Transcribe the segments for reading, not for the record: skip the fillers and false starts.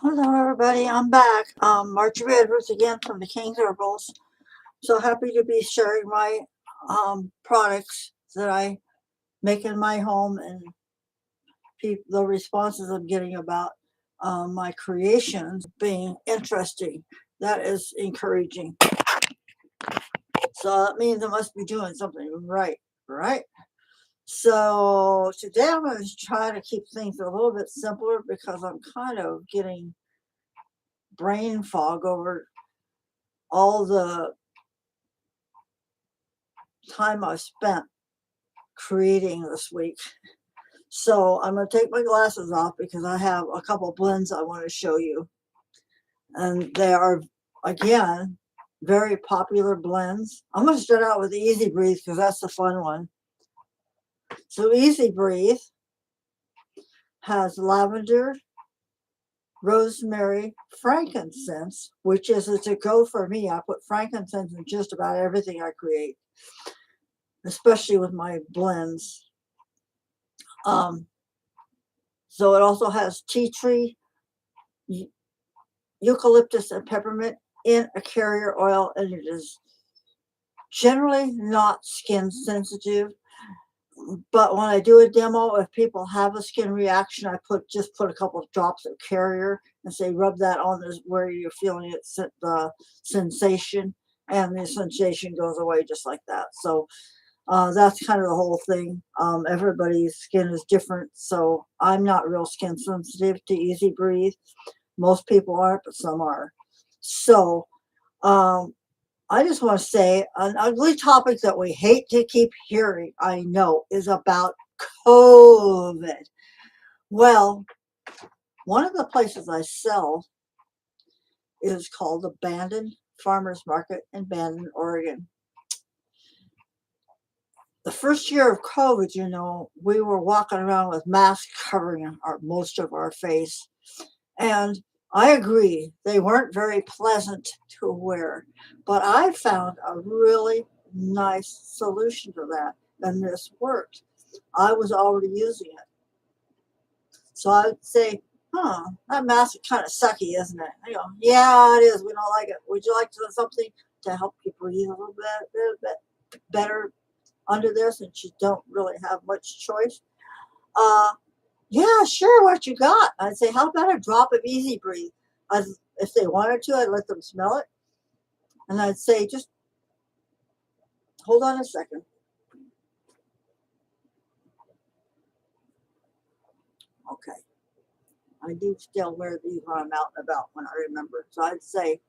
Hello everybody, I'm back. Marjorie Edwards again from the King's Herbals. So happy to be sharing my products that I make in my home and the responses I'm getting about my creations being interesting. That is encouraging. So that means I must be doing something right? So today I'm going to try to keep things a little bit simpler because I'm kind of getting brain fog over all the time I've spent creating this week. So I'm going to take my glasses off because I have a couple blends I want to show you. And they are, again, very popular blends. I'm going to start out with the Easy Breathe because that's the fun one. So Easy Breathe has lavender, rosemary, frankincense, which is a to-go for me. I put frankincense in just about everything I create, especially with my blends. So it also has tea tree, eucalyptus, and peppermint in a carrier oil, and it is generally not skin sensitive. But when I do a demo, if people have a skin reaction, I just put a couple of drops of carrier and say rub that on this where you're feeling it, the sensation, and the sensation goes away just like that. So that's kind of the whole thing. Everybody's skin is different, so I'm not real skin sensitive to Easy Breathe. Most people aren't, but some are. So I just want to say an ugly topic that we hate to keep hearing, I know, is about COVID. Well, one of the places I sell is called Abandoned Farmers Market in Bandon, Oregon. The first year of COVID, we were walking around with masks covering most of our face. And I agree, they weren't very pleasant to wear. But I found a really nice solution to that, and this worked. I was already using it. So I'd say, that mask is kind of sucky, isn't it? I go, yeah, it is. We don't like it. Would you like something to help you breathe a little bit better under there since you don't really have much choice? Yeah, sure, what you got? I'd say, how about a drop of Easy Breathe? If they wanted to, I'd let them smell it. And I'd say, just hold on a second. Okay. I do still wear these when I'm out and about when I remember. So I'd say,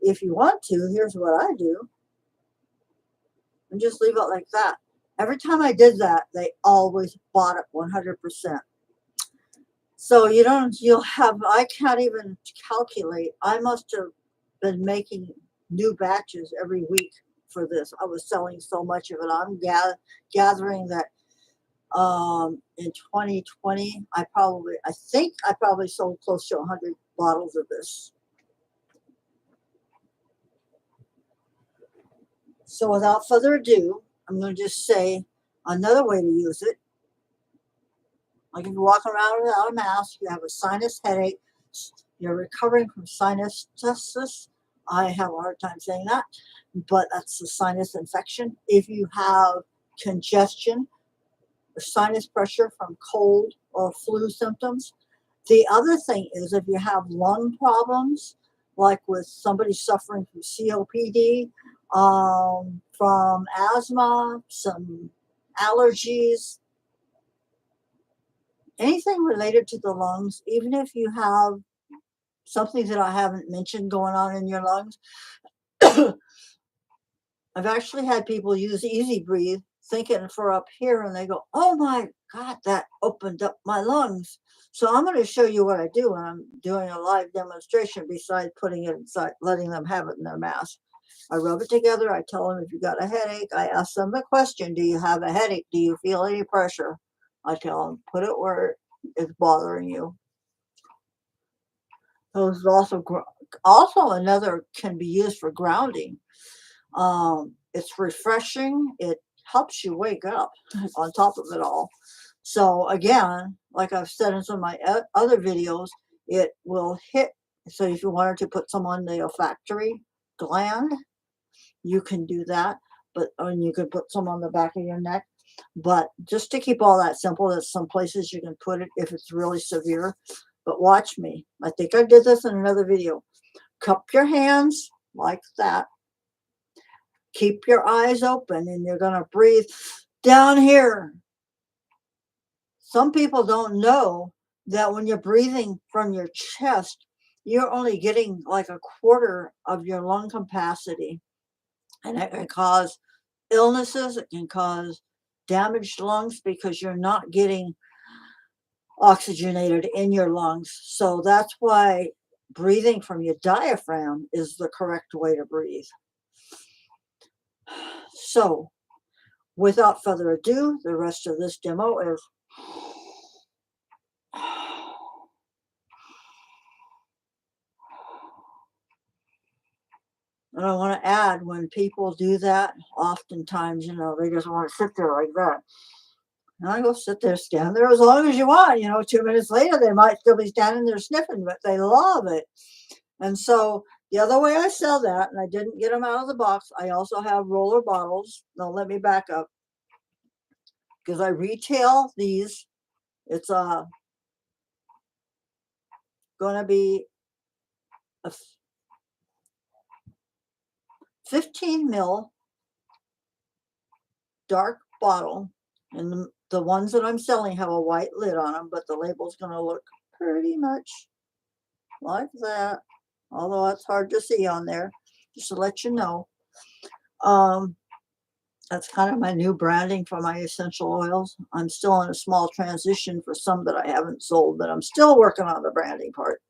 if you want to, here's what I do. And just leave it like that. Every time I did that, they always bought it 100%. So I can't even calculate. I must have been making new batches every week for this. I was selling so much of it. I'm gathering that in 2020, I think I probably sold close to 100 bottles of this. So without further ado, I'm going to just say another way to use it. Like if you're walking around without a mask, you have a sinus headache, you're recovering from sinusitis. I have a hard time saying that, but that's a sinus infection. If you have congestion or sinus pressure from cold or flu symptoms. The other thing is if you have lung problems, like with somebody suffering from COPD, from asthma, some allergies, anything related to the lungs, even if you have something that I haven't mentioned going on in your lungs. I've actually had people use Easy Breathe thinking for up here, and they go, oh my God, that opened up my lungs. So I'm going to show you what I do when I'm doing a live demonstration besides putting it inside, letting them have it in their mask. I rub it together. I tell them if you got a headache, I ask them the question, do you have a headache? Do you feel any pressure? I tell them, put it where it's bothering you. So this is also another can be used for grounding. It's refreshing. It helps you wake up on top of it all. So again, like I've said in some of my other videos, it will hit. So if you wanted to put some on the olfactory gland, you can do that. But and you could put some on the back of your neck. But just to keep all that simple, there's some places you can put it if it's really severe. But watch me. I think I did this in another video. Cup your hands like that. Keep your eyes open, and you're going to breathe down here. Some people don't know that when you're breathing from your chest, you're only getting like a quarter of your lung capacity. And it can cause illnesses. It can cause damaged lungs because you're not getting oxygenated in your lungs. So that's why breathing from your diaphragm is the correct way to breathe. So without further ado, the rest of this demo is and I want to add, when people do that, oftentimes, they just want to sit there like that. And I go, sit there, stand there as long as you want. 2 minutes later, they might still be standing there sniffing, but they love it. And so the other way I sell that, and I didn't get them out of the box, I also have roller bottles. Now let me back up, because I retail these. It's going to be a 15 ml dark bottle, and the ones that I'm selling have a white lid on them, but the label's going to look pretty much like that, although it's hard to see on there, just to let you know. That's kind of my new branding for my essential oils. I'm still in a small transition for some that I haven't sold, but I'm still working on the branding part.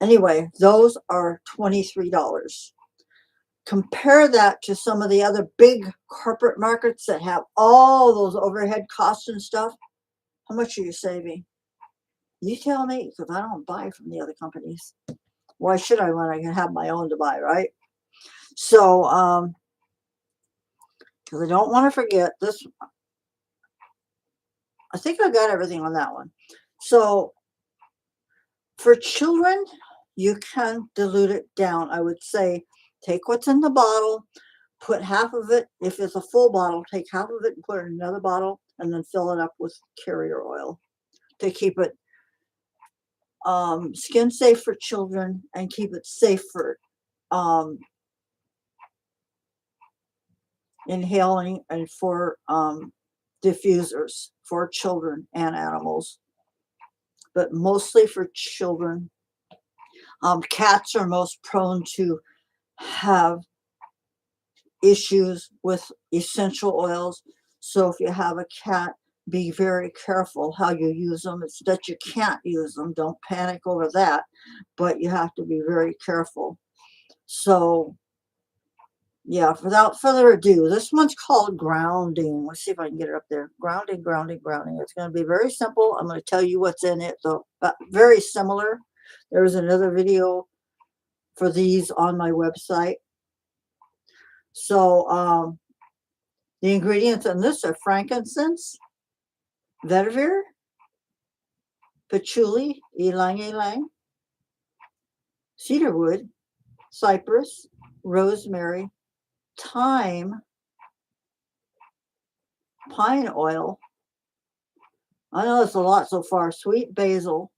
Anyway, those are $23. Compare that to some of the other big corporate markets that have all those overhead costs and stuff. How much are you saving? You tell me, because I don't buy from the other companies. Why should I when I can have my own to buy, right? So, because I don't want to forget this. I think I got everything on that one. So, for children, you can dilute it down. I would say take what's in the bottle, put half of it, if it's a full bottle, take half of it and put it in another bottle, and then fill it up with carrier oil to keep it skin safe for children and keep it safe for inhaling and for diffusers for children and animals, but mostly for children. Cats are most prone to have issues with essential oils. So if you have a cat, be very careful how you use them. It's that you can't use them. Don't panic over that, but you have to be very careful. So yeah, without further ado, this one's called grounding. Let's see if I can get it up there. Grounding. It's going to be very simple. I'm going to tell you what's in it, though, very similar. There's another video for these on my website. So the ingredients in this are frankincense, vetiver, patchouli, ylang ylang, cedarwood, cypress, rosemary, thyme, pine oil. I know it's a lot so far. Sweet basil,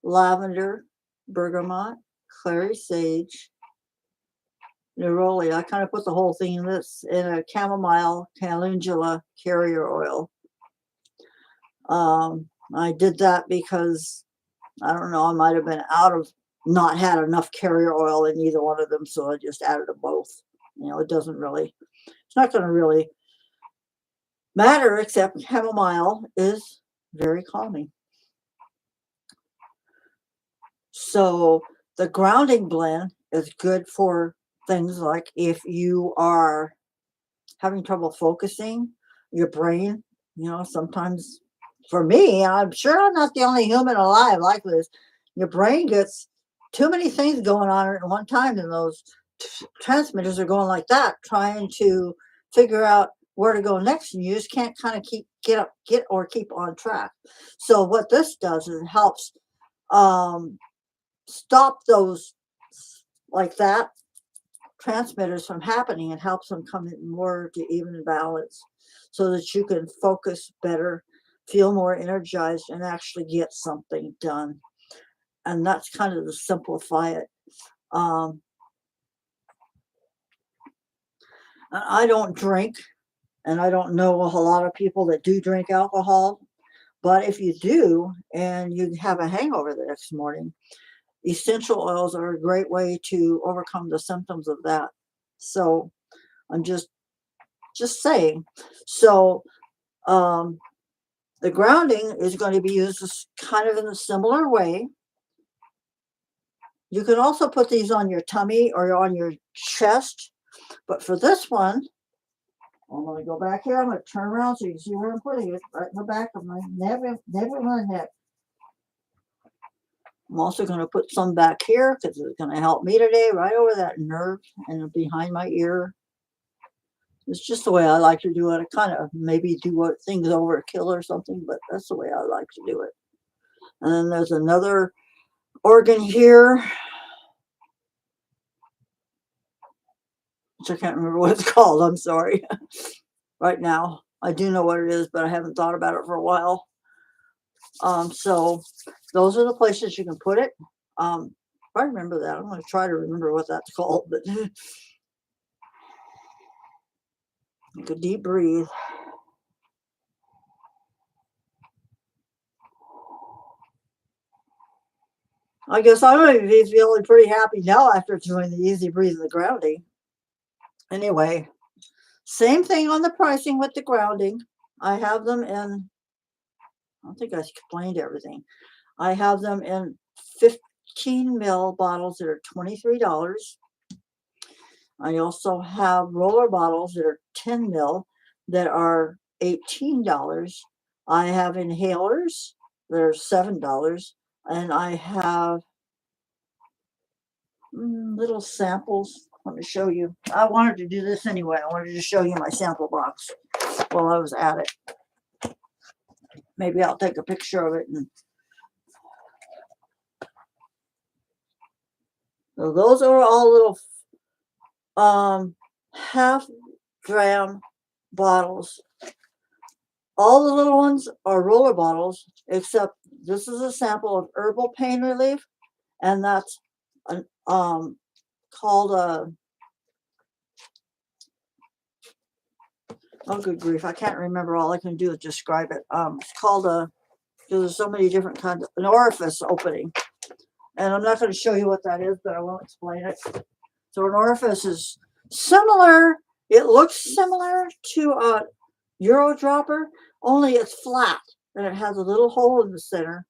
lavender, bergamot, clary sage, neroli. I kind of put the whole thing in this, in a chamomile, calendula carrier oil. I did that because, I don't know, I might have been not had enough carrier oil in either one of them, so I just added them both. It doesn't really, it's not going to really matter, except chamomile is very calming. So the grounding blend is good for things like if you are having trouble focusing, your brain, sometimes, for me, I'm sure I'm not the only human alive like this, your brain gets too many things going on at one time, and those transmitters are going like that, trying to figure out where to go next, and you just can't kind of get on track. So what this does is it helps stop those like that transmitters from happening and helps them come in more to even balance so that you can focus better, feel more energized, and actually get something done. And that's kind of to simplify it. I don't drink, and I don't know a whole lot of people that do drink alcohol, but if you do and you have a hangover the next morning, essential oils are a great way to overcome the symptoms of that. So I'm just saying. So the grounding is going to be used kind of in a similar way. You can also put these on your tummy or on your chest, but for this one, I'm going to go back here. I'm going to turn around so you can see where I'm putting it, right in the back of my never my neck. I'm also going to put some back here because it's going to help me today, right over that nerve and behind my ear. It's just the way I like to do it. I kind of maybe do what things overkill or something, but that's the way I like to do it. And then there's another organ here, which I can't remember what it's called. I'm sorry. Right now, I do know what it is, but I haven't thought about it for a while. So those are the places you can put it. If I remember that, I'm going to try to remember what that's called. But take a deep breathe. I guess I'm going to be feeling pretty happy now after doing the easy breathe and the grounding. Anyway, same thing on the pricing with the grounding. I have them in, I don't think I explained everything. I have them in 15 ml bottles that are $23. I also have roller bottles that are 10 ml that are $18. I have inhalers that are $7. And I have little samples. Let me show you. I wanted to do this anyway. I wanted to show you my sample box while I was at it. Maybe I'll take a picture of it. And so those are all little half-gram bottles. All the little ones are roller bottles, except this is a sample of herbal pain relief, and that's called a, oh good grief, I can't remember. All I can do is describe it. It's called a, there's so many different kinds of, an orifice opening, and I'm not going to show you what that is, but I won't explain it. So an orifice is similar, it looks similar to a Euro dropper, only it's flat and it has a little hole in the center.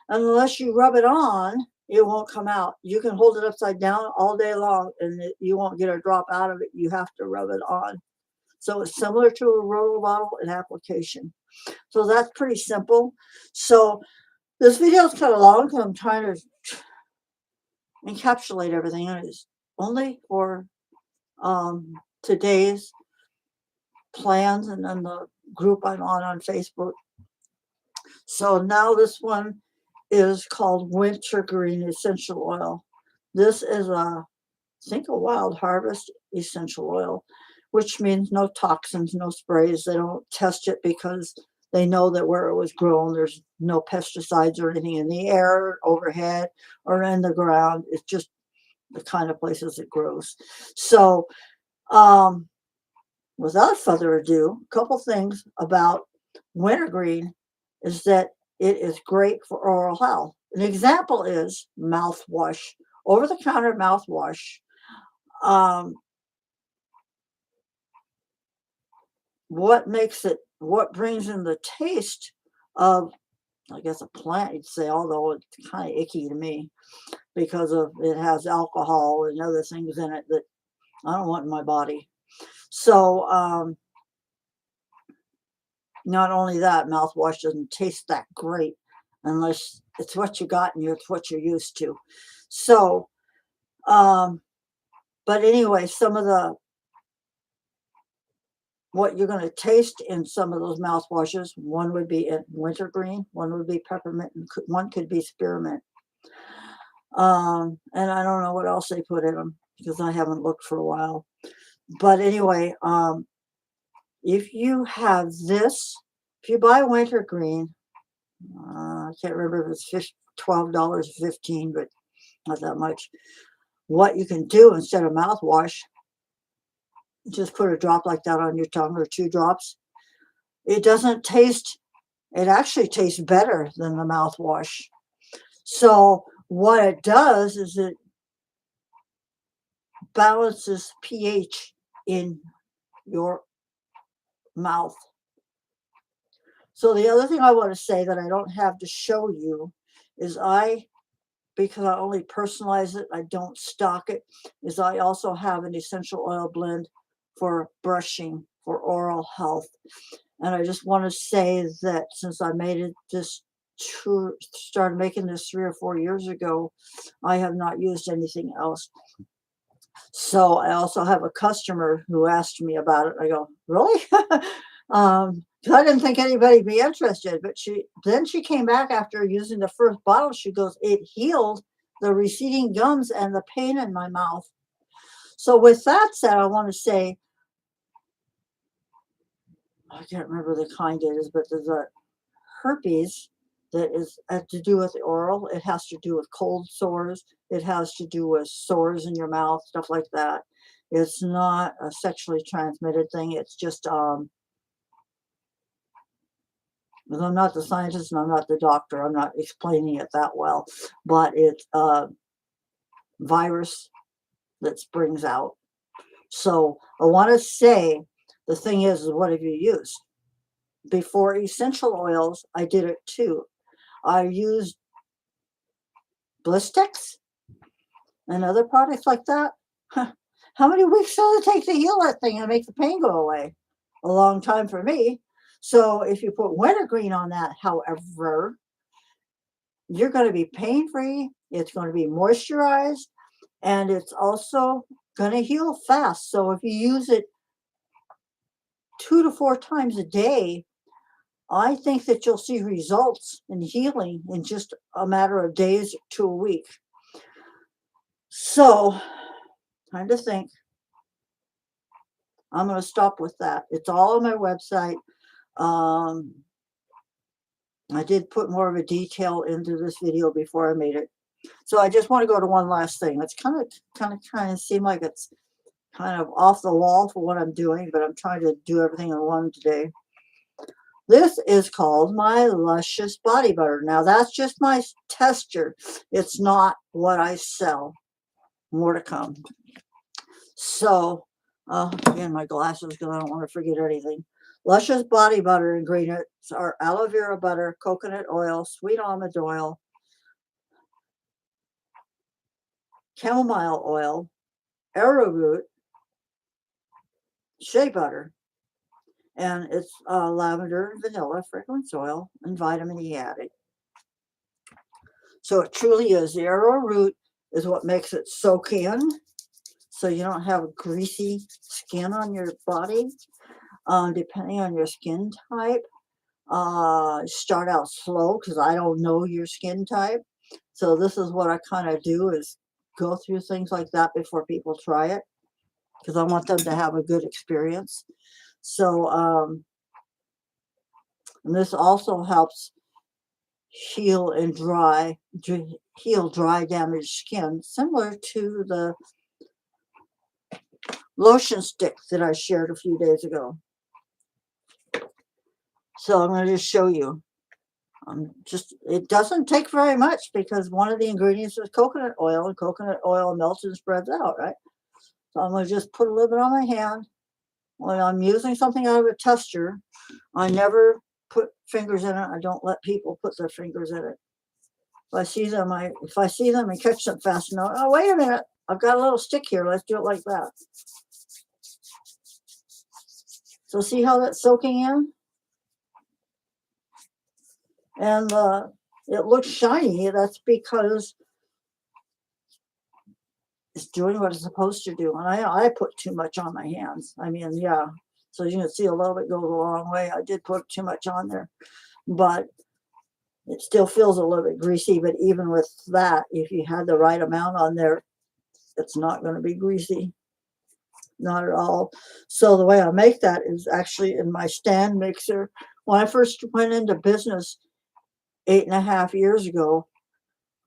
And unless you rub it on, it won't come out. You can hold it upside down all day long and you won't get a drop out of it. You have to rub it on. So it's similar to a roller bottle in application. So that's pretty simple. So this video is kind of long because I'm trying to encapsulate everything. And it's only for today's plans and then the group I'm on Facebook. So now this one is called Wintergreen Essential Oil. This is I think a wild harvest essential oil, which means no toxins, no sprays. They don't test it because they know that where it was grown, there's no pesticides or anything in the air, overhead, or in the ground. It's just the kind of places it grows. So without further ado, a couple things about wintergreen is that it is great for oral health. An example is mouthwash, over-the-counter mouthwash. What makes it, what brings in the taste of, I guess, a plant, you'd say, although it's kind of icky to me because of it has alcohol and other things in it that I don't want in my body. So not only that, mouthwash doesn't taste that great unless it's what you got and it's what you're used to. So, but anyway, some of the what you're going to taste in some of those mouthwashes. One would be wintergreen, one would be peppermint, and one could be spearmint. And I don't know what else they put in them because I haven't looked for a while. But anyway, if you have this, if you buy wintergreen, I can't remember if it's $12 or $15, but not that much. What you can do instead of mouthwash, just put a drop like that on your tongue, or 2 drops. It doesn't taste, it actually tastes better than the mouthwash. So what it does is it balances pH in your mouth. So the other thing I want to say that I don't have to show you is because I only personalize it, I don't stock it, is I also have an essential oil blend for brushing, for oral health. And I just want to say that since I made it started making this 3 or 4 years ago, I have not used anything else. So I also have a customer who asked me about it. I go, really? I didn't think anybody'd be interested, but she came back after using the first bottle. She goes, it healed the receding gums and the pain in my mouth. So with that said, I want to say, I can't remember the kind it is, but there's a herpes that has to do with the oral. It has to do with cold sores. It has to do with sores in your mouth, stuff like that. It's not a sexually transmitted thing. It's just, I'm not the scientist and I'm not the doctor. I'm not explaining it that well, but it's a virus that springs out. So I want to say, the thing is what have you used? Before essential oils, I did it too. I used Blistex and other products like that. How many weeks does it take to heal that thing and make the pain go away? A long time for me. So if you put wintergreen on that, however, you're going to be pain-free. It's going to be moisturized, and it's also going to heal fast. So if you use it 2 to 4 times a day, I think that you'll see results in healing in just a matter of days to a week. So, time to think. I'm going to stop with that. It's all on my website. I did put more of a detail into this video before I made it. So I just want to go to one last thing. It's kind of seem like it's kind of off the wall for what I'm doing, but I'm trying to do everything in one today. This is called my Luscious Body Butter. Now that's just my tester. It's not what I sell. More to come. So, again, my glasses because I don't want to forget anything. Luscious Body Butter ingredients are aloe vera butter, coconut oil, sweet almond oil, chamomile oil, arrowroot, shea butter, and it's lavender and vanilla, fragrance oil, and vitamin E added. So it truly is. The arrowroot is what makes it soak in, so you don't have greasy skin on your body. Depending on your skin type, start out slow because I don't know your skin type. So this is what I kind of do, is go through things like that before people try it, because I want them to have a good experience. So, and this also helps heal dry damaged skin, similar to the lotion stick that I shared a few days ago. So I'm going to just show you. It doesn't take very much because one of the ingredients is coconut oil, and coconut oil melts and spreads out, right? So I'm going to just put a little bit on my hand. When I'm using something out of a tester, I never put fingers in it. I don't let people put their fingers in it. If I see them and catch them fast enough, oh, wait a minute, I've got a little stick here. Let's do it like that. So see how that's soaking in? And it looks shiny. That's because it's doing what it's supposed to do. And I put too much on my hands. I mean, yeah, So you can see a little bit goes a long way. I did put too much on there, but it still feels a little bit greasy. But even with that, if you had the right amount on there, it's not going to be greasy. Not at all. So the way I make that is actually in my stand mixer. When I first went into business 8.5 years ago,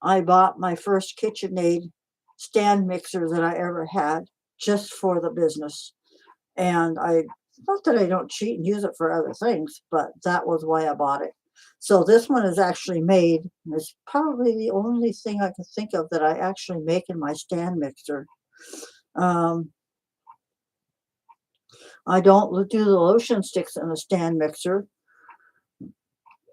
I bought my first KitchenAid stand mixer that I ever had just for the business. And not that I don't cheat and use it for other things, but that was why I bought it. So this one is actually made. It's probably the only thing I can think of that I actually make in my stand mixer. I don't do the lotion sticks in a stand mixer,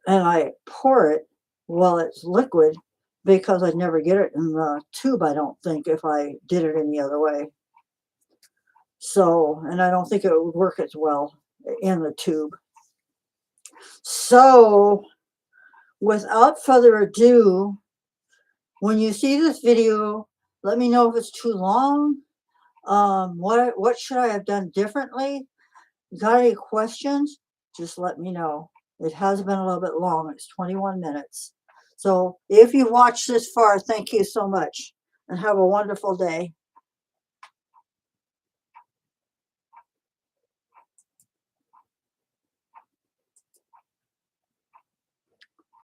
and I pour it while it's liquid because I'd never get it in the tube, I don't think, if I did it any other way. So, and I don't think it would work as well in the tube. So, without further ado, when you see this video, let me know if it's too long. What should I have done differently? Got any questions? Just let me know. It has been a little bit long. It's 21 minutes. So if you watched this far, thank you so much and have a wonderful day.